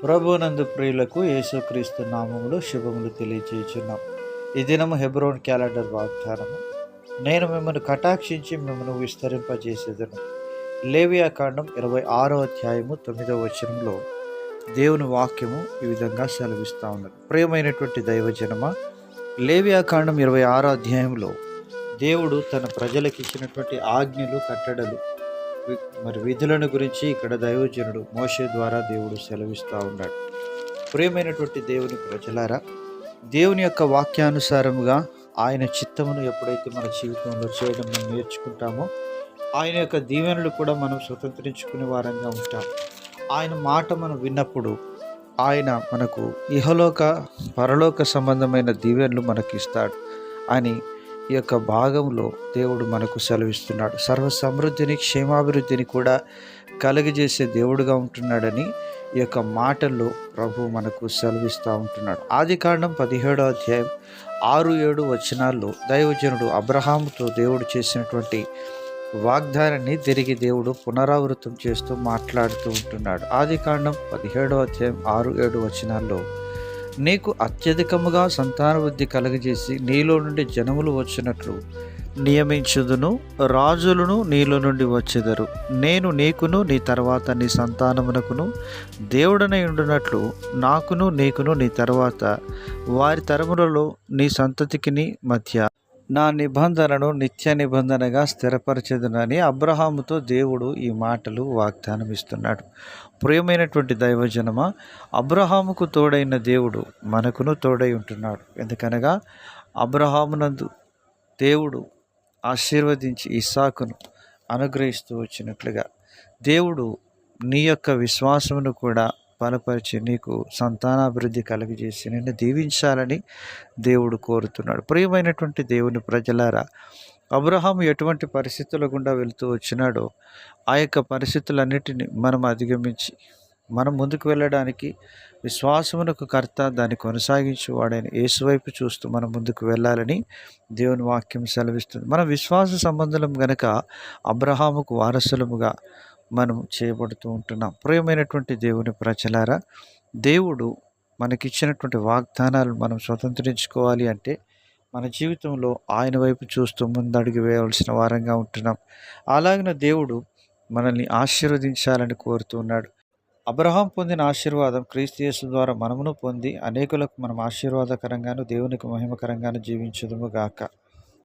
ప్రభునందు ప్రియులకు యేసుక్రీస్తు నామములో శుభములు తెలియజేయుచున్నాం. ఈ దినము హెబ్రోన్ క్యాలెండర్ వాగ్దానము. నేను మిమ్మల్ని కటాక్షించి మిమ్మల్ని విస్తరింపజేసేదను. లేవియాకాండం 26వ అధ్యాయము 9వ వచనంలో దేవుని వాక్యము ఈ విధంగా సెలవిస్తూ ఉన్నది. ప్రియమైనటువంటి దైవజనమ, లేవియాకాండం 26వ అధ్యాయంలో దేవుడు తన ప్రజలకు ఇచ్చినటువంటి ఆజ్ఞలు, కట్టడలు, విధులను గురించి ఇక్కడ దైవజనుడు మోషే ద్వారా దేవుడు సెలవిస్తూ ఉన్నాడు. ప్రియమైనటువంటి దేవుని ప్రజలారా, దేవుని యొక్క వాక్యానుసారముగా ఆయన చిత్తమును ఎప్పుడైతే మన జీవితంలో చేయడం మనం నేర్చుకుంటామో, ఆయన యొక్క దీవెనలు కూడా మనం స్వతంత్రించుకునే వారంగా ఉంటాం. ఆయన మాట మనం విన్నప్పుడు ఆయన మనకు ఇహలోక పరలోక సంబంధమైన దీవెనలు మనకి ఇస్తాడు అని ఈ యొక్క భాగంలో దేవుడు మనకు సెలవిస్తున్నాడు. సర్వ సమృద్ధిని, క్షేమాభివృద్ధిని కూడా కలుగజేసే దేవుడుగా ఉంటున్నాడని ఈ యొక్క మాటల్లో ప్రభు మనకు సెలవిస్తూ ఉంటున్నాడు. ఆదికాండం 17వ అధ్యాయం 6-7 వచనాల్లో దైవజనుడు అబ్రహాముతో దేవుడు చేసినటువంటి వాగ్దానాన్ని తిరిగి దేవుడు పునరావృతం చేస్తూ మాట్లాడుతూ ఉంటున్నాడు. ఆదికాండం 17వ అధ్యాయం 6-7 వచనాల్లో, నీకు అత్యధికముగా సంతానవృద్ధి కలుగజేసి నీలో నుండి జనములు వచ్చినట్లు నియమించుదును, రాజులను నీలో నుండి వచ్చెదరు. నేను నీకును నీ తర్వాత నీ సంతానమునకును దేవుడనై ఉండునట్లు నాకును నీకును నీ తర్వాత వారి తరములలో నీ సంతతికిని మధ్య నా నిబంధనను నిత్య నిబంధనగా స్థిరపరచెదనని అబ్రహాముతో దేవుడు ఈ మాటలు వాగ్దానం ఇస్తున్నాడు. ప్రియమైనటువంటి దైవజనమ, అబ్రహాముకు తోడైన దేవుడు మనకును తోడై ఉంటున్నాడు. ఎందుకనగా అబ్రహామునందు దేవుడు ఆశీర్వదించి ఇస్సాకును అనుగ్రహిస్తూ వచ్చినట్లుగా దేవుడు నీ యొక్క విశ్వాసమును కూడా బలపరిచి నీకు సంతానాభివృద్ధి కలిగజేసి నిన్ను దీవించాలని దేవుడు కోరుతున్నాడు. ప్రియమైనటువంటి దేవుని ప్రజలారా, అబ్రహాము ఎటువంటి పరిస్థితుల గుండా వెళుతూ వచ్చినాడో ఆ యొక్క పరిస్థితులన్నిటిని మనం అధిగమించి మనం ముందుకు వెళ్ళడానికి విశ్వాసమునకు కర్త, దాన్ని కొనసాగించేవాడైన యేసు వైపు చూస్తూ మనం ముందుకు వెళ్ళాలని దేవుని వాక్యం సెలవిస్తుంది. మన విశ్వాస సంబంధం గనక అబ్రహాముకు వారసులముగా మనం చేయబడుతూ ఉంటున్నాం. ప్రియమైనటువంటి దేవుని ప్రజలారా, దేవుడు మనకిచ్చినటువంటి వాగ్దానాలను మనం స్వతంత్రించుకోవాలి అంటే మన జీవితంలో ఆయన వైపు చూస్తూ ముందడుగు వేయవలసిన వారంగా ఉంటున్నాం. అలాగిన దేవుడు మనల్ని ఆశీర్వదించాలని కోరుతున్నాడు. అబ్రహాం పొందిన ఆశీర్వాదం క్రీస్తు యేసు ద్వారా మనమును పొంది అనేకులకు మనం ఆశీర్వాదకరంగాను దేవునికి మహిమకరంగాను జీవించుదుము గాక.